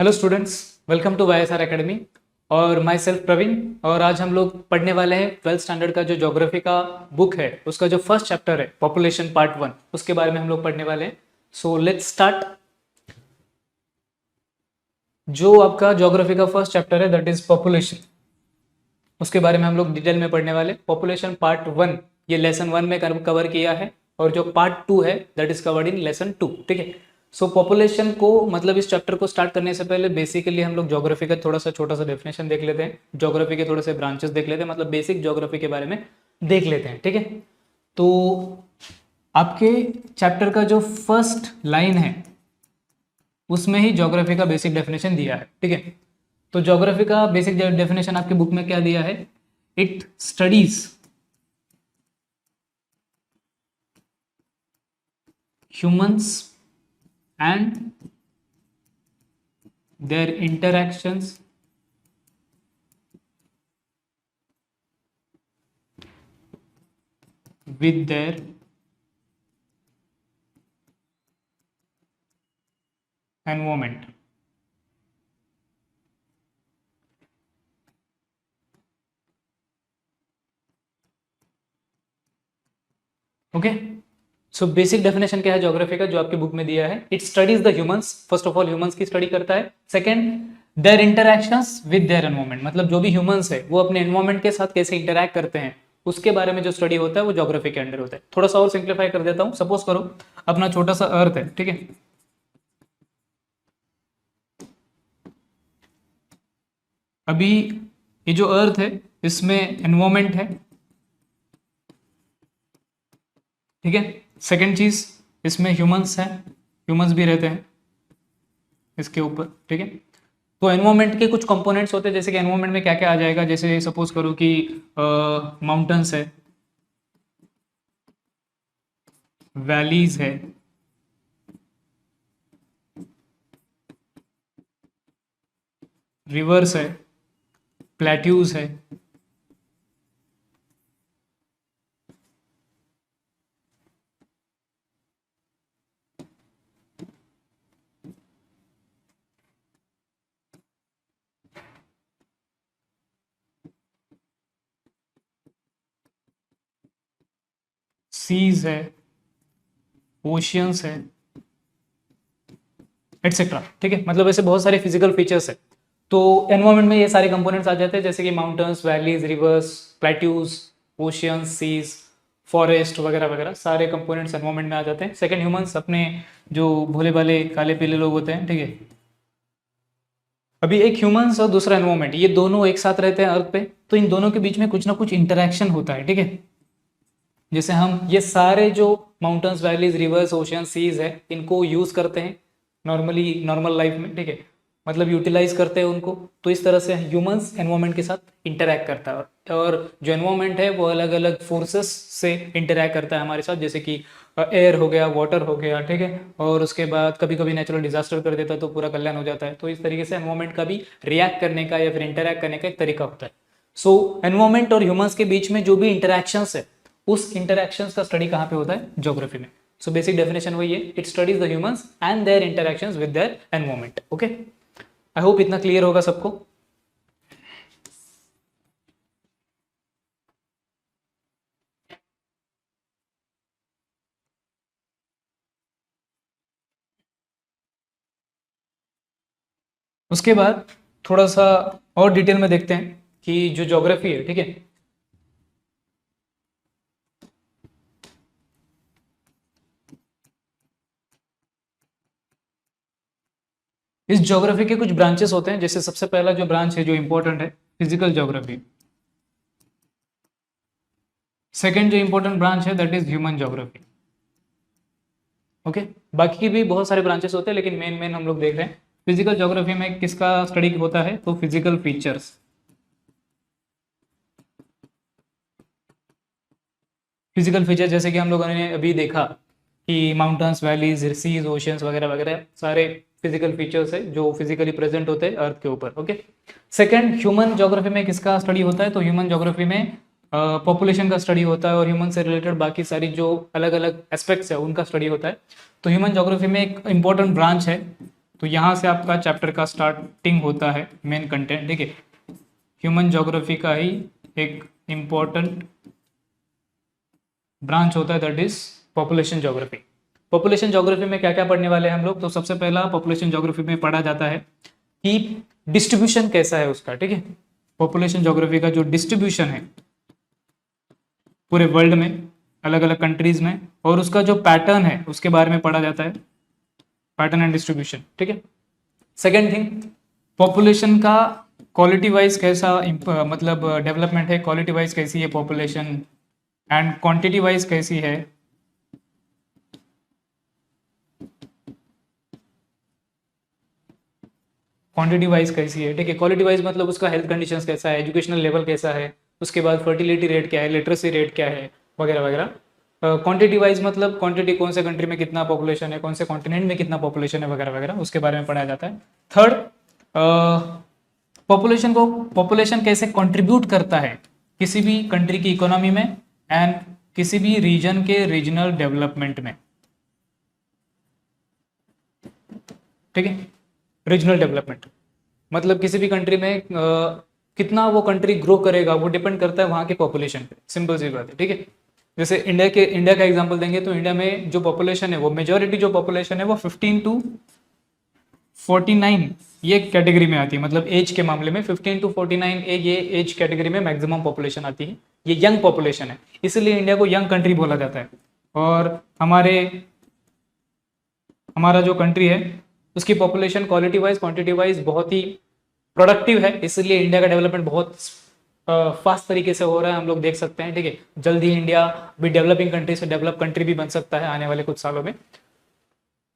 Hello students, welcome to YSR academy. और my self Praveen. और आज हम लोग पढ़ने वाले हैं 12th स्टैंडर्ड का जो ज्योग्राफी का बुक है उसका जो फर्स्ट चैप्टर है पॉपुलेशन पार्ट 1, उसके बारे में हम लोग पढ़ने वाले हैं। So let's start. जो आपका ज्योग्राफी का फर्स्ट चैप्टर है दैट इज पॉपुलेशन, उसके बारे में हम लोग डिटेल में पढ़ने वाले। पॉपुलेशन पार्ट 1 ये लेसन 1 में कवर किया है और जो पार्ट 2 है that is covered in lesson 2। ठीक है। सो पॉपुलेशन को मतलब इस चैप्टर को स्टार्ट करने से पहले बेसिकली हम लोग ज्योग्राफी का थोड़ा सा छोटा सा डेफिनेशन देख लेते हैं, ज्योग्राफी के थोड़े से ब्रांचेस देख लेते हैं, मतलब बेसिक ज्योग्राफी के बारे में देख लेते हैं। ठीक है। तो आपके चैप्टर का जो फर्स्ट लाइन है उसमें ही ज्योग्राफी का बेसिक डेफिनेशन दिया है। ठीक है। तो ज्योग्राफी का बेसिक डेफिनेशन आपकी बुक में क्या दिया है? It studies humans and their interactions with their environment। Okay. So basic definition क्या है ज्योग्राफी का जो आपकी बुक में दिया है? It studies the humans, first of all humans की स्टडी करता है। Second, their interactions with their environment, मतलब जो भी ह्यूमंस है वो अपने एनवायरमेंट के साथ कैसे इंटरैक्ट करते हैं उसके बारे में जो स्टडी होता है वो ज्योग्राफी के अंडर होता है। थोड़ा सा और सिंप्लीफाई कर देता हूं। सपोज करो अपना छोटा सा अर्थ है, ठीक है। अभी ये जो अर्थ है इसमें एनवायरमेंट है, ठीक है। सेकेंड चीज, इसमें ह्यूमंस हैं, ह्यूमंस भी रहते हैं इसके ऊपर, ठीक है। तो एनवायरमेंट के कुछ कंपोनेंट्स होते हैं, जैसे कि एनवायरमेंट में क्या क्या आ जाएगा, जैसे सपोज करो कि माउंटेन्स है, वैलीज है, रिवर्स है, प्लेट्यूज है, सीज है, ओशियंस है, एटसेट्रा। ठीक है। मतलब ऐसे बहुत सारे फिजिकल फीचर्स है। तो एनवायरमेंट में ये सारे कंपोनेंट्स आ जाते हैं, जैसे कि mountains, valleys, rivers, plateaus, oceans, seas, forest वगैरह वगैरह सारे कंपोनेंट्स एनवायरमेंट में आ जाते हैं। सेकंड, ह्यूमंस, अपने जो भोले भाले काले पीले लोग होते हैं, ठीक है। अभी एक ह्यूमंस और दूसरा एनवायरमेंट, ये दोनों एक साथ रहते हैं अर्थ पे, तो इन दोनों के बीच में कुछ ना कुछ इंटरेक्शन होता है, ठीक है। जैसे हम ये सारे जो mountains, valleys, rivers, ocean, seas है इनको यूज करते हैं नॉर्मली नॉर्मल लाइफ में, ठीक है। मतलब यूटिलाइज करते हैं उनको। तो इस तरह से ह्यूमंस एनवायरमेंट के साथ इंटरैक्ट करता है और जो एनवायरमेंट है वो अलग अलग फोर्सेस से इंटरैक्ट करता है हमारे साथ, जैसे कि एयर हो गया, वाटर हो गया, ठीक है। और उसके बाद कभी कभी नेचुरल डिजास्टर कर देता है तो पूरा कल्याण हो जाता है। तो इस तरीके से एनवायरमेंट का भी रिएक्ट करने का या फिर इंटरैक्ट करने का एक तरीका होता है। सो एनवायरमेंट और ह्यूमंस के बीच में जो भी इंटरैक्शंस है उस इंटरैक्शंस का स्टडी कहाँ पे होता है? ज्योग्राफी में। सो बेसिक डेफिनेशन वही है, it studies the humans and their interactions with their environment. Okay, I hope इतना क्लियर होगा सबको। उसके बाद थोड़ा सा और डिटेल में देखते हैं कि जो ज्योग्राफी है, ठीक है, इस ज्योग्राफी के कुछ ब्रांचेस होते हैं। जैसे सबसे पहला जो ब्रांच है जो इंपॉर्टेंट है, फिजिकल ज्योग्राफी। सेकेंड जो इंपॉर्टेंट ब्रांच है that is human geography. Okay, बाकी की भी बहुत सारे ब्रांचेस होते हैं लेकिन मेन मेन हम लोग देख रहे हैं। फिजिकल ज्योग्राफी में किसका स्टडी होता है? तो फिजिकल फीचर्स। फिजिकल फीचर जैसे कि हम लोगों ने अभी देखा कि माउंटेन्स, वैलीज, सीज, ओशियंस वगैरह वगैरह सारे फिजिकल फीचर्स है जो फिजिकली प्रेजेंट होते हैं अर्थ के ऊपर। ओके। सेकंड, ह्यूमन ज्योग्राफी में किसका स्टडी होता है? तो ह्यूमन ज्योग्राफी में पॉपुलेशन का स्टडी होता है और ह्यूमन से रिलेटेड बाकी सारी जो अलग अलग एस्पेक्ट्स है उनका स्टडी होता है। तो ह्यूमन ज्योग्राफी में एक इंपॉर्टेंट ब्रांच है तो यहाँ से आपका चैप्टर का स्टार्टिंग होता है, मेन कंटेंट। देखिए ह्यूमन ज्योग्राफी का ही एक इम्पोर्टेंट ब्रांच होता है, that is population geography. Population geography में क्या क्या पढ़ने वाले हैं हम लोग? तो सबसे पहला पॉपुलेशन ज्योग्राफी में पढ़ा जाता है कि डिस्ट्रीब्यूशन कैसा है उसका, ठीक है। पॉपुलेशन ज्योग्राफी का जो डिस्ट्रीब्यूशन है पूरे वर्ल्ड में, अलग अलग कंट्रीज में, और उसका जो पैटर्न है उसके बारे में पढ़ा जाता है, पैटर्न एंड डिस्ट्रीब्यूशन, ठीक है। सेकेंड थिंग, पॉपुलेशन का क्वालिटी वाइज कैसा मतलब डेवलपमेंट है, क्वालिटी वाइज कैसी है पॉपुलेशन, एंड क्वांटिटी वाइज कैसी है, क्वांटिटी वाइज कैसी है, ठीक है। क्वालिटी वाइज मतलब उसका हेल्थ कंडीशंस कैसा है, एजुकेशनल लेवल कैसा है, उसके बाद फर्टिलिटी रेट क्या है, लिटरेसी रेट क्या है, वगैरह वगैरह। क्वांटिटी वाइज मतलब क्वांटिटी, कौन से कंट्री में कितना पॉपुलेशन है, कौन से कॉन्टिनेंट में कितना पॉपुलेशन है, वगैरह वगैरह, उसके बारे में पढ़ाया जाता है। थर्ड, पॉपुलेशन कैसे कंट्रीब्यूट करता है किसी भी कंट्री की इकोनॉमी में एंड किसी भी रीजन के रीजनल डेवलपमेंट में, ठीक है। रीजनल डेवलपमेंट मतलब किसी भी कंट्री में कितना वो कंट्री ग्रो करेगा वो डिपेंड करता है वहाँ के पॉपुलेशन पे, सिंपल सी बात है, ठीक है। जैसे इंडिया का एग्जांपल देंगे तो इंडिया में जो पॉपुलेशन है वो मेजॉरिटी जो पॉपुलेशन है वो 15 टू 49 ये कैटेगरी में आती है। मतलब एज के मामले में 15 टू 49 ये एज कैटेगरी में मैक्सिमम पॉपुलेशन आती है, ये यंग पॉपुलेशन है, इसलिए इंडिया को यंग कंट्री बोला जाता है। और हमारा जो कंट्री है उसकी population quality wise quantity wise बहुत ही प्रोडक्टिव है, इसलिए इंडिया का डेवलपमेंट बहुत फास्ट तरीके से हो रहा है, हम लोग देख सकते हैं, ठीक है। जल्द ही इंडिया भी डेवलपिंग कंट्री से डेवलप कंट्री भी बन सकता है आने वाले कुछ सालों में।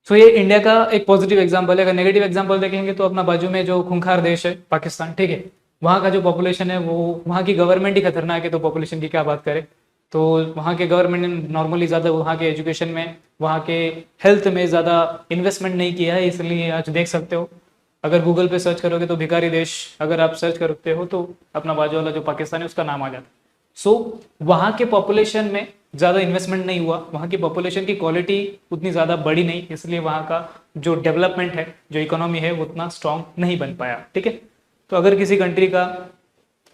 सो ये इंडिया का एक पॉजिटिव एग्जांपल है। अगर नेगेटिव एग्जांपल देखेंगे तो अपना बाजू में जो खूंखार देश है पाकिस्तान, ठीक है, वहाँ का जो पॉपुलेशन है वो, वहाँ की गवर्नमेंट ही खतरनाक है, तो पॉपुलेशन की क्या बात करें। तो वहाँ के गवर्नमेंट ने नॉर्मली ज़्यादा वहाँ के एजुकेशन में, वहाँ के हेल्थ में ज़्यादा इन्वेस्टमेंट नहीं किया है, इसलिए आज देख सकते हो अगर गूगल पे सर्च करोगे तो भिखारी देश अगर आप सर्च करते हो तो अपना बाजू वाला जो पाकिस्तान है उसका नाम आ जाता है। सो वहाँ के पॉपुलेशन में ज़्यादा इन्वेस्टमेंट नहीं हुआ, वहाँ की पॉपुलेशन की क्वालिटी उतनी ज़्यादा बड़ी नहीं, इसलिए वहाँ का जो डेवलपमेंट है, जो इकोनॉमी है वो उतना स्ट्रांग नहीं बन पाया, ठीक है। तो अगर किसी कंट्री का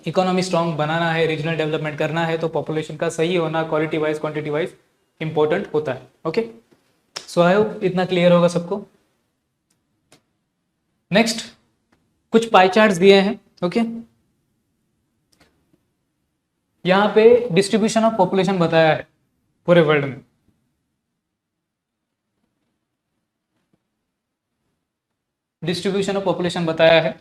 इकोनॉमी स्ट्रांग बनाना है, रीजनल डेवलपमेंट करना है, तो पॉपुलेशन का सही होना quality wise quantity wise important होता है, ओके। सो आई होप इतना क्लियर होगा सबको। नेक्स्ट कुछ पाई चार्ट्स दिए हैं, ओके। यहां पे डिस्ट्रीब्यूशन ऑफ पॉपुलेशन बताया है पूरे वर्ल्ड में। डिस्ट्रीब्यूशन ऑफ पॉपुलेशन बताया है,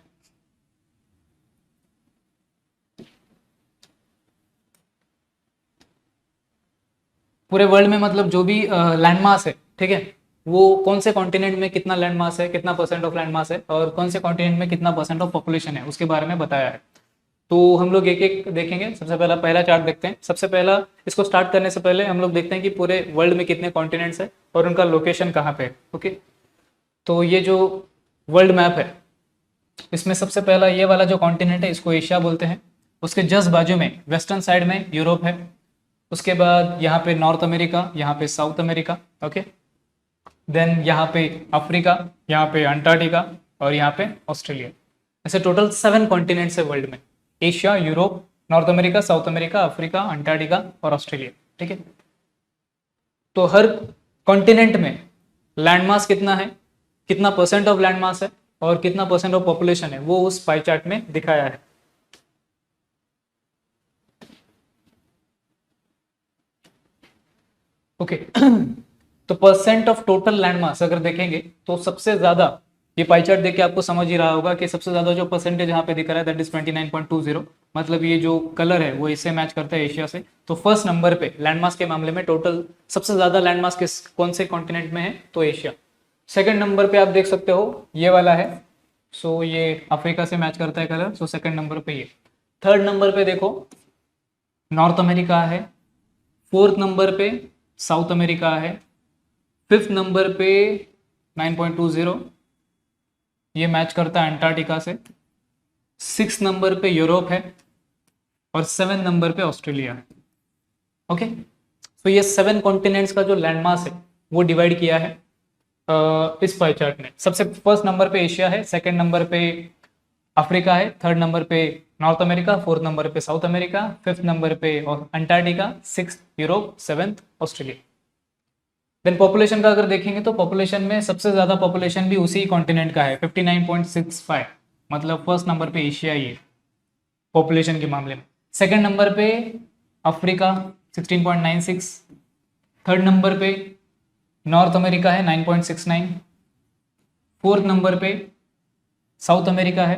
पूरे वर्ल्ड में, मतलब जो भी लैंड मास है, ठीक है, वो कौन से कॉन्टिनेंट में कितना लैंड मास है, कितना परसेंट ऑफ लैंड मास है, और कौन से कॉन्टिनेंट में कितना परसेंट ऑफ पॉपुलेशन है, उसके बारे में बताया है। तो हम लोग एक एक देखेंगे। सबसे पहला चार्ट देखते हैं। सबसे पहला, इसको स्टार्ट करने से पहले हम लोग देखते हैं कि पूरे वर्ल्ड में कितने कॉन्टिनेंट्स है और उनका लोकेशन कहाँ पे है, ओके। तो ये जो वर्ल्ड मैप है इसमें सबसे पहला ये वाला जो कॉन्टिनेंट है इसको एशिया बोलते हैं। उसके जस्ट बाजू में वेस्टर्न साइड में यूरोप है, उसके बाद यहाँ पे नॉर्थ अमेरिका, यहाँ पे साउथ अमेरिका, ओके। देन यहाँ पे अफ्रीका, यहाँ पे अंटार्कटिका और यहाँ पे ऑस्ट्रेलिया। ऐसे टोटल 7 कॉन्टिनेंट्स है वर्ल्ड में, Asia, Europe, north America, south America, Africa, Antarctica और ऑस्ट्रेलिया, ठीक है। तो हर कॉन्टिनेंट में लैंड मास कितना है, कितना परसेंट ऑफ लैंड मास है और कितना परसेंट ऑफ पॉपुलेशन है, वो उस पाई चार्ट में दिखाया है, ओके। तो percent of total land mass अगर देखेंगे तो सबसे ज्यादा, ये पाई चार्ट देख के आपको समझ ही रहा होगा कि सबसे ज्यादा जो परसेंटेज यहाँ पे दिख रहा है दैट इज 29.20, मतलब ये जो कलर है वो इससे मैच करता है एशिया से। तो फर्स्ट नंबर पे लैंड मास के मामले में टोटल सबसे ज्यादा लैंड मास किस कौन से कॉन्टिनेंट में है, तो एशिया। सेकंड नंबर पे आप देख सकते हो ये वाला है, सो ये अफ्रीका से मैच करता है कलर, सो सेकंड नंबर पे ये। थर्ड नंबर पे देखो नॉर्थ अमेरिका है, फोर्थ नंबर पे साउथ अमेरिका है, फिफ्थ नंबर पे 9.20 ये मैच करता है अंटार्कटिका से, सिक्स नंबर पे यूरोप है और 7 नंबर पे ऑस्ट्रेलिया है, ओके। तो ये 7 कॉन्टिनेंट्स का जो लैंड मास है वो डिवाइड किया है इस पाई चार्ट में सबसे फर्स्ट नंबर पे एशिया है, सेकंड नंबर पे अफ्रीका है, थर्ड नंबर पे नॉर्थ अमेरिका, फोर्थ नंबर पे साउथ अमेरिका, फिफ्थ नंबर पे Antarctica, six Europe, seventh Australia. Then population का अगर देखेंगे तो पॉपुलेशन में सबसे ज्यादा पॉपुलेशन भी उसी कॉन्टिनेंट का है 59.65, मतलब फर्स्ट नंबर पे एशिया ही है पॉपुलेशन के मामले में। सेकंड नंबर पे अफ्रीका 16.96, थर्ड नंबर पे नॉर्थ अमेरिका है 9.69, फोर्थ नंबर पे साउथ अमेरिका है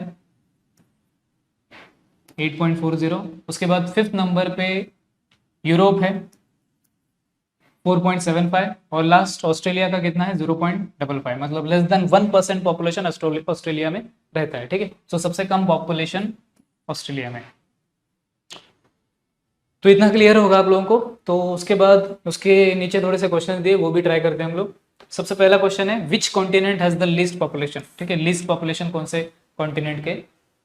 8.40, उसके बाद फिफ्थ नंबर पे यूरोप है 4.75 और लास्ट ऑस्ट्रेलिया का कितना है 0.55, मतलब लेस देन 1% पॉपुलेशन ऑस्ट्रेलिया में रहता है। ठीक है, सो सबसे कम पॉपुलेशन ऑस्ट्रेलिया में। तो इतना क्लियर होगा आप लोगों को। तो उसके बाद उसके नीचे थोड़े से क्वेश्चन दिए, वो भी ट्राई करते हैं हम लोग। सबसे पहला क्वेश्चन है which continent has the least population. ठीक है, लीस्ट पॉपुलेशन कौन से कॉन्टिनेंट के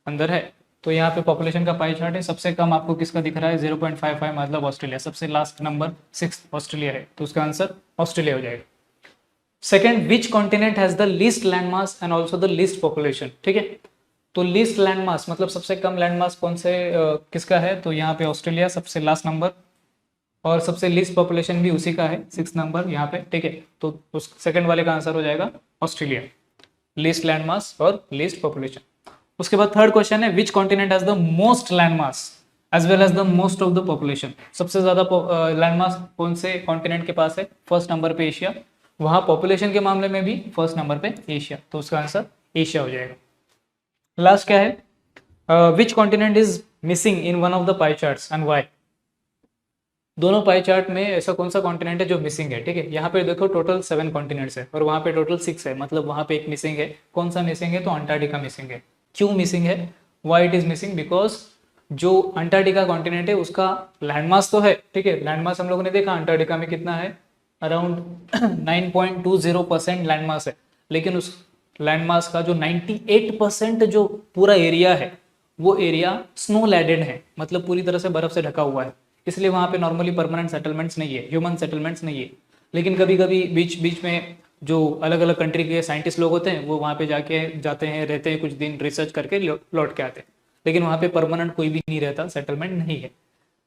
अंदर है। तो यहाँ पे पॉपुलेशन का पाई चार्ट है, सबसे कम आपको किसका दिख रहा है 0.55, मतलब ऑस्ट्रेलिया। सबसे लास्ट नंबर 6 ऑस्ट्रेलिया है, तो उसका आंसर ऑस्ट्रेलिया हो जाएगा। Second, which continent has the least land mass and also the least population. ठीक है, तो लीस्ट लैंड मास मतलब सबसे कम लैंड मास कौन से किसका है, तो यहाँ पे ऑस्ट्रेलिया सबसे लास्ट नंबर, और सबसे लीस्ट पॉपुलेशन भी उसी का है 6 नंबर यहाँ पे। ठीक है, तो उस सेकंड वाले का आंसर हो जाएगा ऑस्ट्रेलिया, लीस्ट लैंड मास और लीस्ट पॉपुलेशन। उसके बाद थर्ड क्वेश्चन है which continent has the most land mass as well as the most of the population. सबसे ज्यादा लैंड मास कौन से कॉन्टिनेंट के पास है, फर्स्ट नंबर पे एशिया, वहां पॉपुलेशन के मामले में भी फर्स्ट नंबर पे एशिया, तो उसका आंसर एशिया हो जाएगा। लास्ट क्या है, which continent is missing in one of the pie charts and why. दोनों पाई चार्ट में ऐसा कौन सा कॉन्टिनेंट है जो मिसिंग है। ठीक है, यहाँ पे देखो टोटल 7 कॉन्टिनेंट्स है और वहाँ पे टोटल 6 है, मतलब वहाँ पे एक मिसिंग है। कौन सा मिसिंग है, तो अंटार्कटिका मिसिंग है। क्यों मिसिंग है, why it is missing, because जो अंटार्कटिका कॉन्टिनेंट है उसका लैंडमास तो है। ठीक है, लैंडमास हम लोगों ने देखा अंटार्कटिका में कितना है, अराउंड 9.20% लैंडमास है, लेकिन उस लैंडमास का जो 98% जो पूरा एरिया है वो एरिया स्नो लैडेड है, मतलब पूरी तरह से बर्फ से ढका हुआ है, इसलिए वहाँ पे नॉर्मली परमानेंट सेटलमेंट्स नहीं है, ह्यूमन सेटलमेंट्स नहीं है। लेकिन कभी कभी बीच बीच में जो अलग अलग कंट्री के साइंटिस्ट लोग होते हैं वो वहाँ पे जाते हैं, रहते हैं कुछ दिन, रिसर्च करके लौट के आते हैं, लेकिन वहाँ पे परमानेंट कोई भी नहीं रहता, सेटलमेंट नहीं है,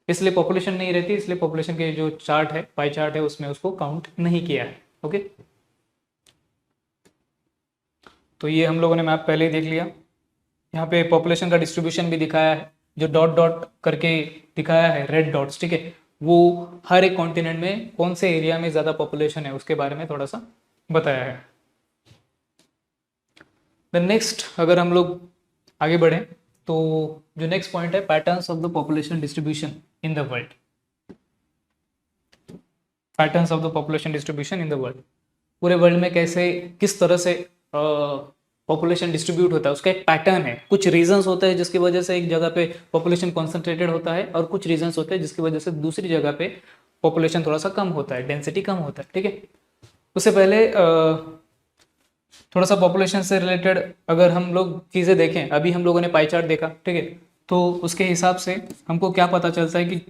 इसलिए पॉपुलेशन नहीं रहती, इसलिए पॉपुलेशन के जो चार्ट है, पाई चार्ट है, उसमें उसको काउंट नहीं किया है। ओके, तो ये हम लोगों ने मैप पहले ही देख लिया। यहाँ पे पॉपुलेशन का डिस्ट्रीब्यूशन भी दिखाया है, जो डॉट डॉट करके दिखाया है, रेड डॉट्स। ठीक है, वो हर एक कॉन्टिनेंट में कौन से एरिया में ज़्यादा पॉपुलेशन है उसके बारे में थोड़ा सा बताया है। द नेक्स्ट, अगर हम लोग आगे बढ़ें तो जो नेक्स्ट पॉइंट है patterns of the population distribution in the world. Patterns of the population distribution in the world, पूरे वर्ल्ड में कैसे किस तरह से पॉपुलेशन डिस्ट्रीब्यूट होता है, उसका एक पैटर्न है। कुछ रीजंस होते हैं जिसकी वजह से एक जगह पे पॉपुलेशन कॉन्सेंट्रेटेड होता है, और कुछ रीजंस होते हैं जिसकी वजह से दूसरी जगह पे पॉपुलेशन थोड़ा सा कम होता है, डेंसिटी कम होता है। ठीक है, उससे पहले थोड़ा सा पॉपुलेशन से रिलेटेड अगर हम लोग चीज़ें देखें, अभी हम लोगों ने पाई चार्ट देखा। ठीक है, तो उसके हिसाब से हमको क्या पता चलता है कि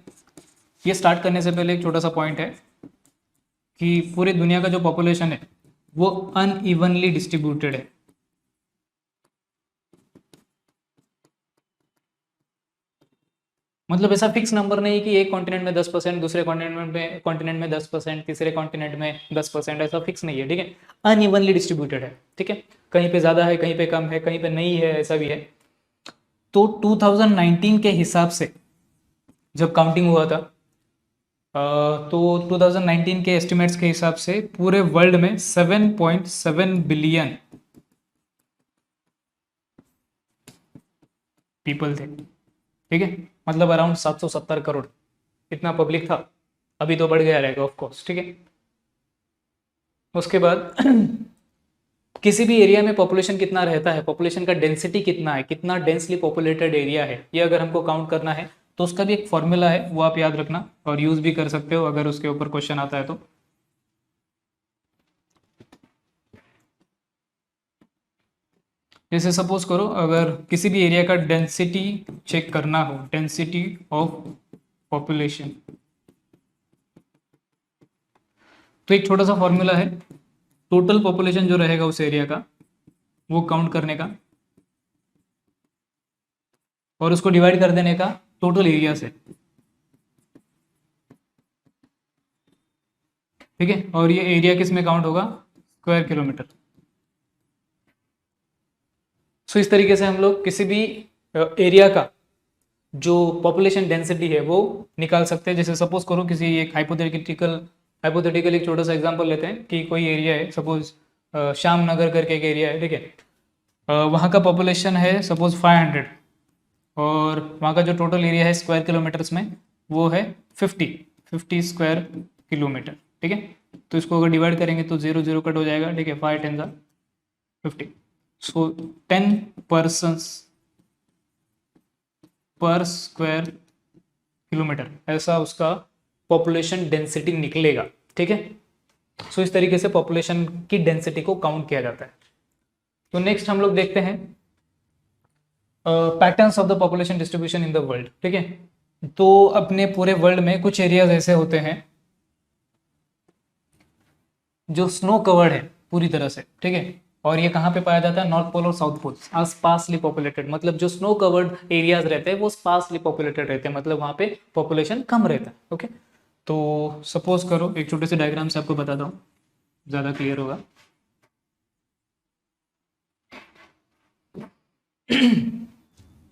ये स्टार्ट करने से पहले एक छोटा सा पॉइंट है कि पूरी दुनिया का जो पॉपुलेशन है वो अनइवनली डिस्ट्रीब्यूटेड है। मतलब ऐसा फिक्स नंबर नहीं कि एक कॉन्टिनेंट में 10%, दूसरे कॉन्टिनेंट में 10%, तीसरे कॉन्टिनेंट में 10%, ऐसा फिक्स नहीं है। ठीक है, अनइवनली डिस्ट्रीब्यूटेड है। ठीक है, कहीं पे ज़्यादा है, कहीं पे कम है, कहीं पे नहीं है, ऐसा भी है। तो 2019 के हिसाब से जब काउंटिंग हुआ था, तो 2019 के एस्टिमेट्स के हिसाब से पूरे वर्ल्ड में 7.7 बिलियन पीपल थे। ठीक है, मतलब अराउंड 770 करोड़ इतना पब्लिक था। अभी तो बढ़ गया रहेगा ऑफ कोर्स। ठीक है, उसके बाद किसी भी एरिया में पॉपुलेशन कितना रहता है, पॉपुलेशन का डेंसिटी कितना है, कितना डेंसली पॉपुलेटेड एरिया है, ये अगर हमको काउंट करना है तो उसका भी एक फॉर्मूला है, वो आप याद रखना और यूज भी कर सकते हो अगर उसके ऊपर क्वेश्चन आता है तो। जैसे सपोज करो अगर किसी भी एरिया का डेंसिटी चेक करना हो, डेंसिटी ऑफ पॉपुलेशन, तो एक छोटा सा फॉर्मूला है टोटल पॉपुलेशन जो रहेगा उस एरिया का वो काउंट करने का और उसको डिवाइड कर देने का टोटल एरिया से, ठीक है। और ये एरिया किस में काउंट होगा, स्क्वायर किलोमीटर। सो इस तरीके से हम लोग किसी भी एरिया का जो पॉपुलेशन डेंसिटी है वो निकाल सकते हैं। जैसे सपोज करो किसी एक हाइपोथेटिकल एक छोटा सा एग्जांपल लेते हैं कि कोई एरिया है, सपोज श्याम नगर करके एक एरिया है, ठीक है। वहाँ का पॉपुलेशन है सपोज 500 और वहाँ का जो टोटल एरिया है स्क्वायर किलोमीटर्स में वो है 50 स्क्वायर किलोमीटर, ठीक है। तो इसको अगर डिवाइड करेंगे तो 0 0 कट हो जाएगा, ठीक है। 5 10 50, सो 10 पर्सन्स पर स्क्वायर किलोमीटर, ऐसा उसका पॉपुलेशन डेंसिटी निकलेगा, ठीक है। सो इस तरीके से पॉपुलेशन की डेंसिटी को काउंट किया जाता है। तो नेक्स्ट हम लोग देखते हैं patterns of the population distribution in the world, ठीक है। तो अपने पूरे वर्ल्ड में कुछ एरियाज ऐसे होते हैं जो स्नो कवर्ड है पूरी तरह से, ठीक है। और ये कहाँ पे पाया जाता है, नॉर्थ पोल और साउथ पोल, स्पार्सली पॉपुलेटेड। मतलब जो स्नो कवर्ड एरियाज रहते हैं वो स्पार्सली पॉपुलेटेड रहते हैं, मतलब वहाँ पे पॉपुलेशन कम रहता है, ओके। तो सपोज करो एक छोटे से डायग्राम से आपको बताता हूँ, ज़्यादा क्लियर होगा।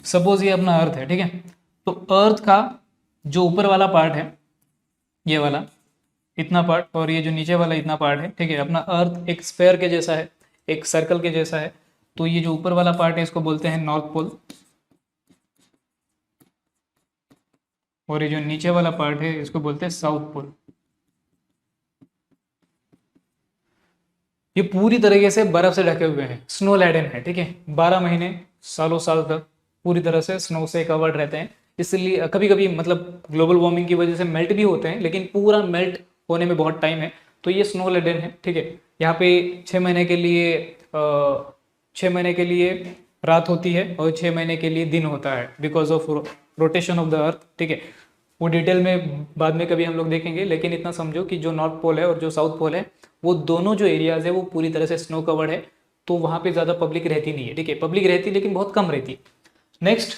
सपोज ये अपना अर्थ है, ठीक है। तो अर्थ का जो ऊपर वाला पार्ट है ये वाला इतना पार्ट और ये जो नीचे वाला इतना पार्ट है, ठीक है। अपना अर्थ एक स्फेयर के जैसा है, एक सर्कल के जैसा है। तो ये जो ऊपर वाला पार्ट है इसको बोलते हैं नॉर्थ पोल और ये जो नीचे वाला पार्ट है इसको बोलते हैं साउथ पोल। ये पूरी तरीके से बर्फ से ढके हुए हैं, स्नो लैडन है, ठीक है। 12 महीने सालों साल तक पूरी तरह से स्नो से कवर्ड रहते हैं। इसलिए कभी कभी मतलब ग्लोबल वार्मिंग की वजह से मेल्ट भी होते हैं, लेकिन पूरा मेल्ट होने में बहुत टाइम है। तो ये स्नो लैडन है, ठीक है। यहाँ पे 6 महीने के लिए 6 महीने के लिए रात होती है और 6 महीने के लिए दिन होता है because of rotation of the earth, ठीक है। वो डिटेल में बाद में कभी हम लोग देखेंगे, लेकिन इतना समझो कि जो नॉर्थ पोल है और जो साउथ पोल है वो दोनों जो एरियाज है वो पूरी तरह से स्नो कवर्ड है। तो वहाँ पे ज़्यादा पब्लिक रहती नहीं है, ठीक है। पब्लिक रहती लेकिन बहुत कम रहती है। Next,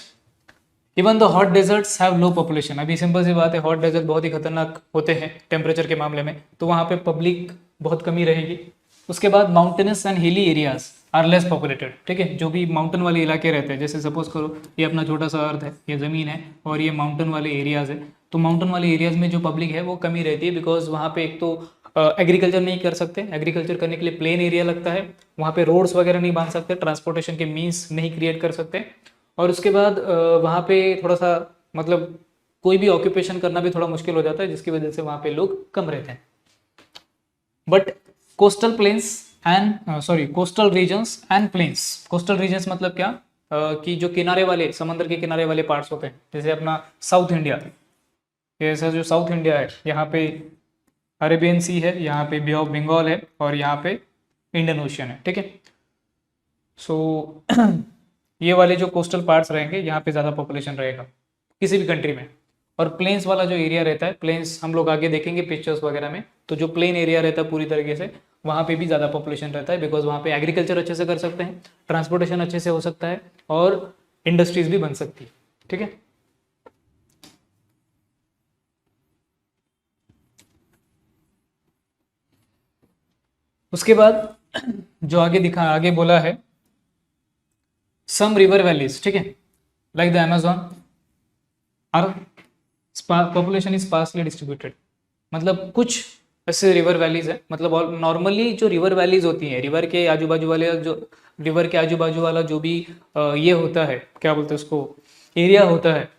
even the hot deserts have low population. अभी सिंपल सी बात है, हॉट डेजर्ट बहुत ही खतरनाक होते हैं टेम्परेचर के मामले में, तो वहाँ पे पब्लिक बहुत कमी रहेगी। उसके बाद mountains and hilly areas are less populated, ठीक है। जो भी माउंटेन वाले इलाके रहते हैं, जैसे सपोज करो ये अपना छोटा सा अर्थ है, ये ज़मीन है और ये माउंटेन वाले एरियाज है। तो माउंटेन वाले एरियाज में जो पब्लिक है वो कमी रहती है बिकॉज वहाँ पे एक तो एग्रीकल्चर नहीं कर सकते, एग्रीकल्चर करने के लिए प्लेन एरिया लगता है, वहाँ पे रोड्स वगैरह नहीं बांध सकते, ट्रांसपोर्टेशन के मीन्स नहीं क्रिएट कर सकते। और उसके बाद वहाँ पे थोड़ा सा मतलब कोई भी ऑक्यूपेशन करना भी थोड़ा मुश्किल हो जाता है, जिसकी वजह से वहाँ पे लोग कम रहते हैं। But coastal plains and coastal regions and plains, coastal regions मतलब क्या, कि जो किनारे वाले समंदर के किनारे वाले पार्ट्स होते हैं, जैसे अपना साउथ इंडिया, ऐसा जो साउथ इंडिया है यहाँ पे अरेबियन सी है, यहाँ पे बे ऑफ बंगाल है और यहाँ पे इंडियन ओशियन है, ठीक है। सो ये वाले जो कोस्टल पार्ट्स रहेंगे यहाँ पे ज़्यादा पॉपुलेशन रहेगा किसी भी कंट्री में। और प्लेन्स वाला जो एरिया रहता है, प्लेन्स हम लोग आगे देखेंगे पिक्चर्स वगैरह में, तो जो प्लेन एरिया रहता है पूरी तरीके से वहाँ पे भी ज़्यादा पॉपुलेशन रहता है बिकॉज वहाँ पे एग्रीकल्चर अच्छे से कर सकते हैं, ट्रांसपोर्टेशन अच्छे से हो सकता है और इंडस्ट्रीज भी बन सकती है, ठीक है। उसके बाद जो आगे बोला है सम रिवर वैलीज, ठीक है, like the Amazon are population is sparsely distributed. मतलब कुछ ऐसे रिवर वैलीज है, मतलब नॉर्मली जो रिवर वैलीज होती हैं, रिवर के आजू बाजू वाला जो भी ये होता है, क्या बोलते हैं उसको, एरिया होता है,